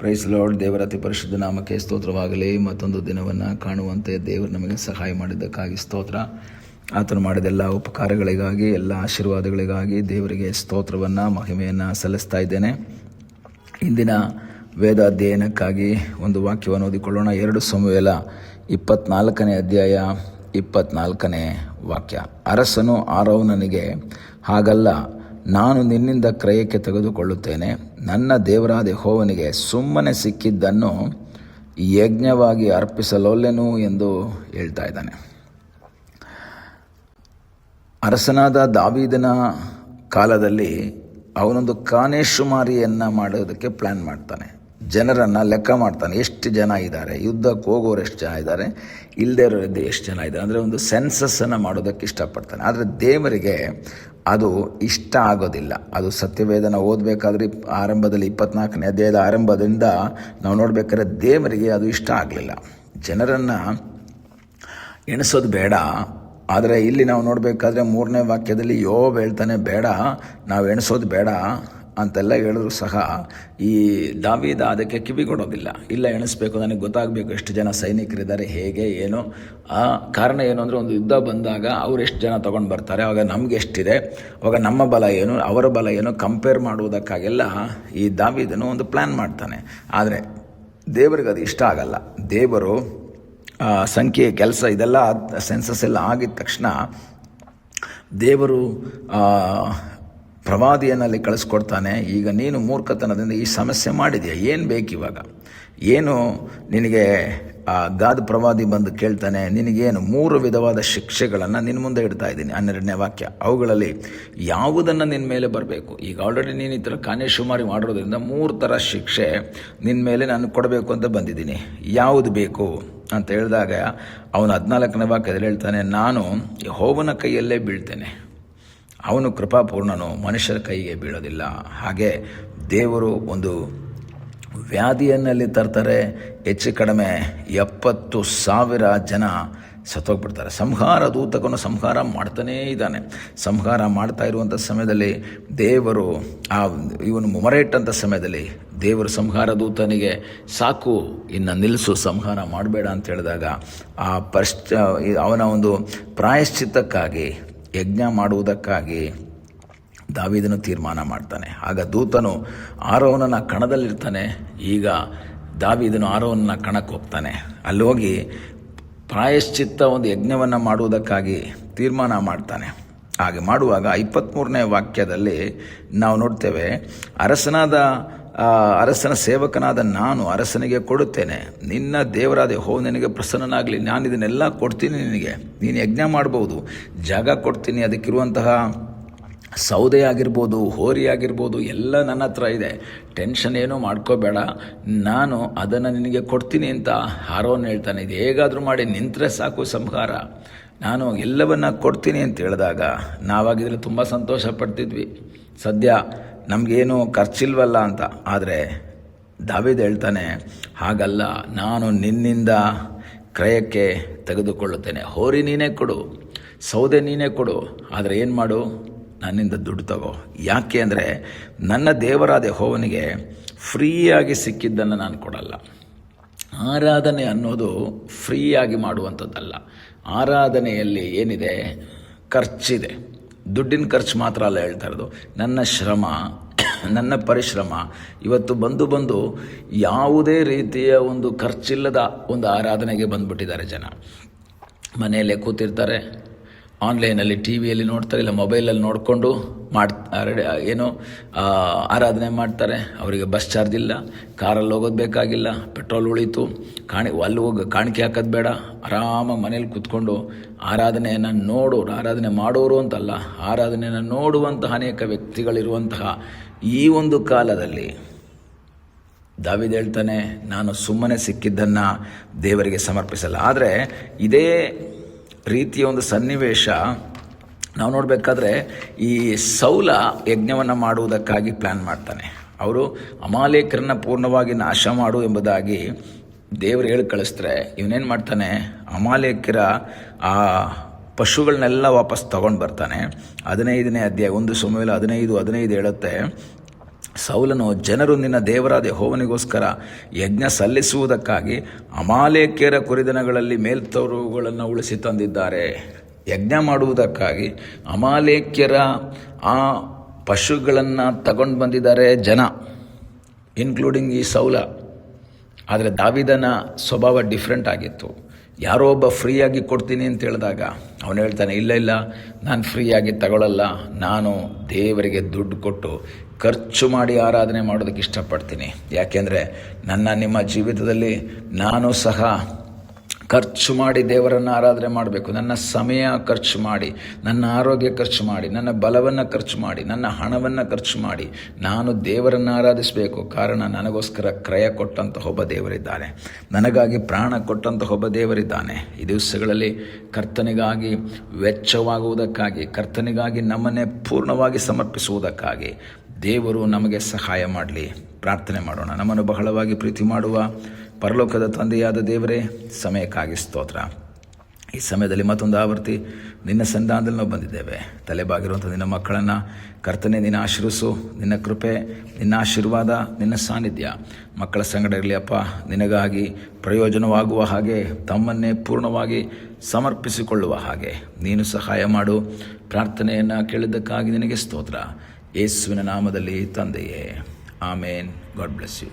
Price lord. ದೇವರ ಅತಿ ಪರಿಶುದ್ಧ ನಾಮಕ್ಕೆ ಸ್ತೋತ್ರವಾಗಲಿ. ಮತ್ತೊಂದು ದಿನವನ್ನು ಕಾಣುವಂತೆ ದೇವರು ನಮಗೆ ಸಹಾಯ ಮಾಡಿದ್ದಕ್ಕಾಗಿ ಸ್ತೋತ್ರ. ಆತನು ಮಾಡಿದ ಎಲ್ಲ ಉಪಕಾರಗಳಿಗಾಗಿ, ಎಲ್ಲ ಆಶೀರ್ವಾದಗಳಿಗಾಗಿ ದೇವರಿಗೆ ಸ್ತೋತ್ರವನ್ನು, ಮಹಿಮೆಯನ್ನು ಸಲ್ಲಿಸ್ತಾ ಇದ್ದೇನೆ. ಇಂದಿನ ವೇದ ಅಧ್ಯಯನಕ್ಕಾಗಿ ಒಂದು ವಾಕ್ಯವನ್ನು ಓದಿಕೊಳ್ಳೋಣ. 2 ಸಮುವೇಲ 24ನೇ ಅಧ್ಯಾಯ 24ನೇ ವಾಕ್ಯ. ಅರಸನು ಆರೋನನಿಗೆ, ಹಾಗಲ್ಲ, ನಾನು ನಿನ್ನಿಂದ ಕ್ರಯಕ್ಕೆ ತೆಗೆದುಕೊಳ್ಳುತ್ತೇನೆ. ನನ್ನ ದೇವರಾದ ಯೆಹೋವನಿಗೆ ಸುಮ್ಮನೆ ಸಿಕ್ಕಿದ್ದನ್ನು ಯಜ್ಞವಾಗಿ ಅರ್ಪಿಸಲೊಲ್ಲೆನು ಎಂದು ಹೇಳ್ತಾ ಇದ್ದಾನೆ. ಅರಸನಾದ ದಾವೀದನ ಕಾಲದಲ್ಲಿ ಅವನೊಂದು ಕಾನೇಶುಮಾರಿಯನ್ನು ಮಾಡೋದಕ್ಕೆ ಪ್ಲ್ಯಾನ್ ಮಾಡ್ತಾನೆ. ಜನರನ್ನು ಲೆಕ್ಕ ಮಾಡ್ತಾನೆ. ಎಷ್ಟು ಜನ ಇದ್ದಾರೆ, ಯುದ್ಧಕ್ಕೆ ಹೋಗೋರು ಎಷ್ಟು ಜನ ಇದ್ದಾರೆ, ಇಲ್ಲದೇ ಇರೋದು ಎಷ್ಟು ಜನ ಇದ್ದಾರೆ, ಅಂದರೆ ಒಂದು ಸೆನ್ಸಸ್ಸನ್ನು ಮಾಡೋದಕ್ಕೆ ಇಷ್ಟಪಡ್ತಾನೆ. ಆದರೆ ದೇವರಿಗೆ ಅದು ಇಷ್ಟ ಆಗೋದಿಲ್ಲ. ಅದು ಸತ್ಯವೇದನ ಓದಬೇಕಾದ್ರೆ ಆರಂಭದಲ್ಲಿ 24ನೇ ಅಧ್ಯಾಯದ ಆರಂಭದಿಂದ ನಾವು ನೋಡಬೇಕಾದ್ರೆ ದೇವರಿಗೆ ಅದು ಇಷ್ಟ ಆಗಲಿಲ್ಲ. ಜನರನ್ನು ಎಣಿಸೋದು ಬೇಡ. ಆದರೆ ಇಲ್ಲಿ ನಾವು ನೋಡಬೇಕಾದ್ರೆ 3ನೇ ವಾಕ್ಯದಲ್ಲಿ ಯೋಬ್ ಹೇಳ್ತಾನೆ, ಬೇಡ, ನಾವು ಎಣಿಸೋದು ಬೇಡ ಅಂತೆಲ್ಲ ಹೇಳಿದ್ರು ಸಹ ಈ ದಾವೀದ ಅದಕ್ಕೆ ಕಿವಿಗೊಡೋದಿಲ್ಲ. ಇಲ್ಲ, ಎಣಿಸ್ಬೇಕು, ನನಗೆ ಗೊತ್ತಾಗಬೇಕು ಎಷ್ಟು ಜನ ಸೈನಿಕರಿದ್ದಾರೆ, ಹೇಗೆ, ಏನು. ಆ ಕಾರಣ ಏನು ಅಂದರೆ, ಒಂದು ಯುದ್ಧ ಬಂದಾಗ ಅವ್ರು ಎಷ್ಟು ಜನ ತೊಗೊಂಡು ಬರ್ತಾರೆ, ಆವಾಗ ನಮ್ಗೆ ಎಷ್ಟಿದೆ, ಆವಾಗ ನಮ್ಮ ಬಲ ಏನು, ಅವರ ಬಲ ಏನು, ಕಂಪೇರ್ ಮಾಡುವುದಕ್ಕಾಗೆಲ್ಲ ಈ ದಾವೀದನು ಒಂದು ಪ್ಲ್ಯಾನ್ ಮಾಡ್ತಾನೆ. ಆದರೆ ದೇವರಿಗೆ ಅದು ಇಷ್ಟ ಆಗಲ್ಲ. ದೇವರು ಸಂಖ್ಯೆ, ಕೆಲಸ, ಇದೆಲ್ಲ ಸೆನ್ಸಸ್ ಎಲ್ಲ ಆಗಿದ ತಕ್ಷಣ ದೇವರು ಪ್ರವಾದಿಯನ್ನಲ್ಲಿ ಕಳಿಸ್ಕೊಡ್ತಾನೆ. ಈಗ ನೀನು ಮೂರ್ಖತನದಿಂದ ಈ ಸಮಸ್ಯೆ ಮಾಡಿದೆಯಾ, ಏನು ಬೇಕಿವಾಗ, ಏನು ನಿನಗೆ? ಗಾದ್ ಪ್ರವಾದಿ ಬಂದು ಕೇಳ್ತಾನೆ, ನಿನಗೇನು? 3 ವಿಧವಾದ ಶಿಕ್ಷೆಗಳನ್ನು ನಿನ್ನ ಮುಂದೆ ಇಡ್ತಾ ಇದ್ದೀನಿ. 12ನೇ ವಾಕ್ಯ. ಅವುಗಳಲ್ಲಿ ಯಾವುದನ್ನು ನಿನ್ನ ಮೇಲೆ ಬರಬೇಕು? ಈಗ ಆಲ್ರೆಡಿ ನೀನು ಈ ಥರ ಕಾನೇಶುಮಾರಿ ಮಾಡಿರೋದ್ರಿಂದ 3 ಥರ ಶಿಕ್ಷೆ ನಿನ್ನ ಮೇಲೆ ನಾನು ಕೊಡಬೇಕು ಅಂತ ಬಂದಿದ್ದೀನಿ. ಯಾವುದು ಬೇಕು ಅಂತ ಹೇಳಿದಾಗ ಅವನು 14ನೇ ವಾಕ್ಯದಲ್ಲಿ ಹೇಳ್ತಾನೆ, ನಾನು ಯೆಹೋವನ ಕೈಯಲ್ಲೇ ಬೀಳ್ತೇನೆ, ಅವನು ಕೃಪಾಪೂರ್ಣನು, ಮನುಷ್ಯರ ಕೈಗೆ ಬೀಳೋದಿಲ್ಲ. ಹಾಗೆ ದೇವರು ಒಂದು ವ್ಯಾಧಿಯನ್ನಲ್ಲಿ ತರ್ತಾರೆ. ಹೆಚ್ಚು ಕಡಿಮೆ 70,000 ಜನ ಸತ್ತೋಗ್ಬಿಡ್ತಾರೆ. ಸಂಹಾರ ದೂತಕನು ಸಂಹಾರ ಮಾಡ್ತಾನೇ ಇದ್ದಾನೆ. ಸಂಹಾರ ಮಾಡ್ತಾ ಇರುವಂಥ ಸಮಯದಲ್ಲಿ ದೇವರು ಇವನು ಮೊರೆಯಿಟ್ಟಂಥ ಸಮಯದಲ್ಲಿ ದೇವರು ಸಂಹಾರ ದೂತನಿಗೆ, ಸಾಕು, ಇನ್ನು ನಿಲ್ಲಿಸು, ಸಂಹಾರ ಮಾಡಬೇಡ ಅಂತ ಹೇಳಿದಾಗ ಅವನ ಒಂದು ಪ್ರಾಯಶ್ಚಿತ್ತಕ್ಕಾಗಿ, ಯಜ್ಞ ಮಾಡುವುದಕ್ಕಾಗಿ ದಾವೀದನು ತೀರ್ಮಾನ ಮಾಡ್ತಾನೆ. ಆಗ ದೂತನು ಆರೋನನ ಕಣದಲ್ಲಿರ್ತಾನೆ. ಈಗ ದಾವೀದನು ಆರೋನನ ಕಣಕ್ಕೆ ಹೋಗ್ತಾನೆ. ಅಲ್ಲಿ ಹೋಗಿ ಪ್ರಾಯಶ್ಚಿತ್ತ ಒಂದು ಯಜ್ಞವನ್ನು ಮಾಡುವುದಕ್ಕಾಗಿ ತೀರ್ಮಾನ ಮಾಡ್ತಾನೆ. ಹಾಗೆ ಮಾಡುವಾಗ 23ನೇ ವಾಕ್ಯದಲ್ಲಿ ನಾವು ನೋಡ್ತೇವೆ, ಅರಸನ ಸೇವಕನಾದ ನಾನು ಅರಸನಿಗೆ ಕೊಡುತ್ತೇನೆ, ನಿನ್ನ ದೇವರಾದ ಯೆಹೋವನಿಗೆ ಪ್ರಸನ್ನನಾಗಲಿ, ನಾನು ಇದನ್ನೆಲ್ಲ ಕೊಡ್ತೀನಿ ನಿನಗೆ, ನೀನು ಯಜ್ಞ ಮಾಡ್ಬೋದು, ಜಾಗ ಕೊಡ್ತೀನಿ, ಅದಕ್ಕಿರುವಂತಹ ಸೌದೆ ಆಗಿರ್ಬೋದು, ಹೋರಿ ಆಗಿರ್ಬೋದು, ಎಲ್ಲ ನನ್ನ ಹತ್ರ ಇದೆ, ಟೆನ್ಷನ್ ಏನೂ ಮಾಡ್ಕೋಬೇಡ, ನಾನು ಅದನ್ನು ನಿನಗೆ ಕೊಡ್ತೀನಿ ಅಂತ ಆರೋನ್ ಹೇಳ್ತಾನೆ. ಇದು ಹೇಗಾದರೂ ಮಾಡಿ ನಿಂತರೆ ಸಾಕು ಸಂಹಾರ, ನಾನು ಎಲ್ಲವನ್ನ ಕೊಡ್ತೀನಿ ಅಂತ ಹೇಳಿದಾಗ ನಾವಾಗಿದ್ರೆ ತುಂಬ ಸಂತೋಷ ಪಡ್ತಿದ್ವಿ. ಸದ್ಯ ನಮಗೇನು ಖರ್ಚಿಲ್ವಲ್ಲ ಅಂತ. ಆದರೆ ದಾವೀದ ಹೇಳ್ತಾನೆ, ಹಾಗಲ್ಲ, ನಾನು ನಿನ್ನಿಂದ ಕ್ರಯಕ್ಕೆ ತೆಗೆದುಕೊಳ್ಳುತ್ತೇನೆ. ಹೋರಿ ನೀನೇ ಕೊಡು, ಸೌದೆ ನೀನೇ ಕೊಡು, ಆದರೆ ಏನು ಮಾಡು, ನನ್ನಿಂದ ದುಡ್ಡು ತಗೋ. ಯಾಕೆ ಅಂದರೆ ನನ್ನ ದೇವರಾದ ಯೆಹೋವನಿಗೆ ಫ್ರೀಯಾಗಿ ಸಿಕ್ಕಿದ್ದನ್ನು ನಾನು ಕೊಡಲ್ಲ. ಆರಾಧನೆ ಅನ್ನೋದು ಫ್ರೀಯಾಗಿ ಮಾಡುವಂಥದ್ದಲ್ಲ. ಆರಾಧನೆಯಲ್ಲಿ ಏನಿದೆ? ಖರ್ಚಿದೆ. ದುಡ್ಡಿನ ಖರ್ಚು ಮಾತ್ರ ಅಲ್ಲ ಹೇಳ್ತಾ ಇರೋದು, ನನ್ನ ಶ್ರಮ, ನನ್ನ ಪರಿಶ್ರಮ. ಇವತ್ತು ಬಂದು ಯಾವುದೇ ರೀತಿಯ ಒಂದು ಖರ್ಚಿಲ್ಲದ ಒಂದು ಆರಾಧನೆಗೆ ಬಂದುಬಿಟ್ಟಿದ್ದಾರೆ ಜನ. ಮನೆಯಲ್ಲೇ ಕೂತಿರ್ತಾರೆ, ಆನ್ಲೈನಲ್ಲಿ ಟಿ ವಿಯಲ್ಲಿ ನೋಡ್ತಾರೆ, ಇಲ್ಲ ಮೊಬೈಲಲ್ಲಿ ನೋಡಿಕೊಂಡು ಆರಾಧನೆ ಮಾಡ್ತಾರೆ. ಅವರಿಗೆ ಬಸ್ ಚಾರ್ಜ್ ಇಲ್ಲ, ಕಾರಲ್ಲಿ ಹೋಗೋದು ಬೇಕಾಗಿಲ್ಲ, ಪೆಟ್ರೋಲ್ ಉಳೀತು, ಅಲ್ಲಿ ಹೋಗಿ ಕಾಣಿಕೆ ಹಾಕೋದು ಬೇಡ, ಆರಾಮಾಗಿ ಮನೇಲಿ ಕೂತ್ಕೊಂಡು ಆರಾಧನೆ ಮಾಡೋರು ಅಂತಲ್ಲ, ಆರಾಧನೆಯನ್ನು ನೋಡುವಂತಹ ಅನೇಕ ವ್ಯಕ್ತಿಗಳಿರುವಂತಹ ಈ ಒಂದು ಕಾಲದಲ್ಲಿ ದಾವೀದ ಹೇಳ್ತಾನೆ, ನಾನು ಸುಮ್ಮನೆ ಸಿಕ್ಕಿದ್ದನ್ನು ದೇವರಿಗೆ ಸಮರ್ಪಿಸಲ್ಲ. ಆದರೆ ಇದೇ ರೀತಿಯ ಒಂದು ಸನ್ನಿವೇಶ ನಾವು ನೋಡಬೇಕಾದ್ರೆ ಈ ಸೌಲ ಯಜ್ಞವನ್ನು ಮಾಡುವುದಕ್ಕಾಗಿ ಪ್ಲ್ಯಾನ್ ಮಾಡ್ತಾನೆ. ಅವರು ಅಮಾಲೇಕರನ್ನು ಪೂರ್ಣವಾಗಿ ನಾಶ ಮಾಡು ಎಂಬುದಾಗಿ ದೇವರು ಹೇಳಿ ಕಳಿಸ್ತಾರೆ. ಇವನೇನು ಮಾಡ್ತಾನೆ, ಅಮಾಲೇಕರ ಆ ಪಶುಗಳನ್ನೆಲ್ಲ ವಾಪಸ್ ತಗೊಂಡು ಬರ್ತಾನೆ. 15ನೇ ಅಧ್ಯಾಯ 1 ಸಮುವೇಲ 15 ಹೇಳುತ್ತೆ, ಸೌಲನು, ಜನರು ನಿನ್ನ ದೇವರಾದ ಯೆಹೋವನಿಗೋಸ್ಕರ ಯಜ್ಞ ಸಲ್ಲಿಸುವುದಕ್ಕಾಗಿ ಅಮಾಲೇಕ್ಯರ ಕುರಿದನಗಳಲ್ಲಿ ಮೇಲ್ತರುಗಳನ್ನು ಉಳಿಸಿ ತಂದಿದ್ದಾರೆ. ಯಜ್ಞ ಮಾಡುವುದಕ್ಕಾಗಿ ಅಮಾಲೇಕ್ಯರ ಆ ಪಶುಗಳನ್ನು ತಗೊಂಡು ಬಂದಿದ್ದಾರೆ ಜನ, ಇನ್ಕ್ಲೂಡಿಂಗ್ ಈ ಸೌಲ. ಆದರೆ ದಾವೀದನ ಸ್ವಭಾವ ಡಿಫ್ರೆಂಟ್ ಆಗಿತ್ತು. ಯಾರೋ ಒಬ್ಬ ಫ್ರೀಯಾಗಿ ಕೊಡ್ತೀನಿ ಅಂತ ಹೇಳಿದಾಗ ಅವನು ಹೇಳ್ತಾನೆ, ಇಲ್ಲ ನಾನು ಫ್ರೀಯಾಗಿ ತಗೊಳ್ಳಲ್ಲ, ನಾನು ದೇವರಿಗೆ ದುಡ್ಡು ಕೊಟ್ಟು ಖರ್ಚು ಮಾಡಿ ಆರಾಧನೆ ಮಾಡೋದಕ್ಕೆ ಇಷ್ಟಪಡ್ತೀನಿ. ಯಾಕೆಂದರೆ ನಿಮ್ಮ ಜೀವಿತದಲ್ಲಿ ನಾನು ಸಹ ಖರ್ಚು ಮಾಡಿ ದೇವರನ್ನು ಆರಾಧನೆ ಮಾಡಬೇಕು. ನನ್ನ ಸಮಯ ಖರ್ಚು ಮಾಡಿ, ನನ್ನ ಆರೋಗ್ಯ ಖರ್ಚು ಮಾಡಿ, ನನ್ನ ಬಲವನ್ನು ಖರ್ಚು ಮಾಡಿ, ನನ್ನ ಹಣವನ್ನು ಖರ್ಚು ಮಾಡಿ ನಾನು ದೇವರನ್ನು ಆರಾಧಿಸಬೇಕು. ಕಾರಣ ನನಗೋಸ್ಕರ ಕ್ರಯ ಕೊಟ್ಟಂಥ ಒಬ್ಬ ದೇವರಿದ್ದಾನೆ, ನನಗಾಗಿ ಪ್ರಾಣ ಕೊಟ್ಟಂಥ ಒಬ್ಬ ದೇವರಿದ್ದಾನೆ. ಈ ದಿವಸಗಳಲ್ಲಿ ಕರ್ತನಿಗಾಗಿ ವೆಚ್ಚವಾಗುವುದಕ್ಕಾಗಿ, ಕರ್ತನಿಗಾಗಿ ನಮ್ಮನ್ನೇ ಪೂರ್ಣವಾಗಿ ಸಮರ್ಪಿಸುವುದಕ್ಕಾಗಿ ದೇವರು ನಮಗೆ ಸಹಾಯ ಮಾಡಲಿ. ಪ್ರಾರ್ಥನೆ ಮಾಡೋಣ. ನಮ್ಮನ್ನು ಬಹಳವಾಗಿ ಪ್ರೀತಿ ಮಾಡುವ ಪರಲೋಕದ ತಂದೆಯಾದ ದೇವರೇ, ಸಮಯಕ್ಕಾಗಿ ಸ್ತೋತ್ರ. ಈ ಸಮಯದಲ್ಲಿ ಮತ್ತೊಂದು ಆವರ್ತಿ ನಿನ್ನ ಸನ್ನಿಧಾನದಲ್ಲಿ ನಾವು ಬಂದಿದ್ದೇವೆ. ತಲೆಬಾಗಿರುವಂಥ ನಿನ್ನ ಮಕ್ಕಳನ್ನು ಕರ್ತನೆ ನಿನ್ನ ಆಶೀರ್ವಿಸು. ನಿನ್ನ ಕೃಪೆ, ನಿನ್ನ ಆಶೀರ್ವಾದ, ನಿನ್ನ ಸಾನ್ನಿಧ್ಯ ಮಕ್ಕಳ ಸಂಗಡ ಇರಲಿ ಅಪ್ಪ. ನಿನಗಾಗಿ ಪ್ರಯೋಜನವಾಗುವ ಹಾಗೆ, ತಮ್ಮನ್ನೇ ಪೂರ್ಣವಾಗಿ ಸಮರ್ಪಿಸಿಕೊಳ್ಳುವ ಹಾಗೆ ನೀನು ಸಹಾಯ ಮಾಡು. ಪ್ರಾರ್ಥನೆಯನ್ನು ಕೇಳಿದ್ದಕ್ಕಾಗಿ ನಿನಗೆ ಸ್ತೋತ್ರ. ಯೇಸುವಿನ ನಾಮದಲ್ಲಿ ತಂದೆಯೇ, ಆಮೇನ್. God bless you.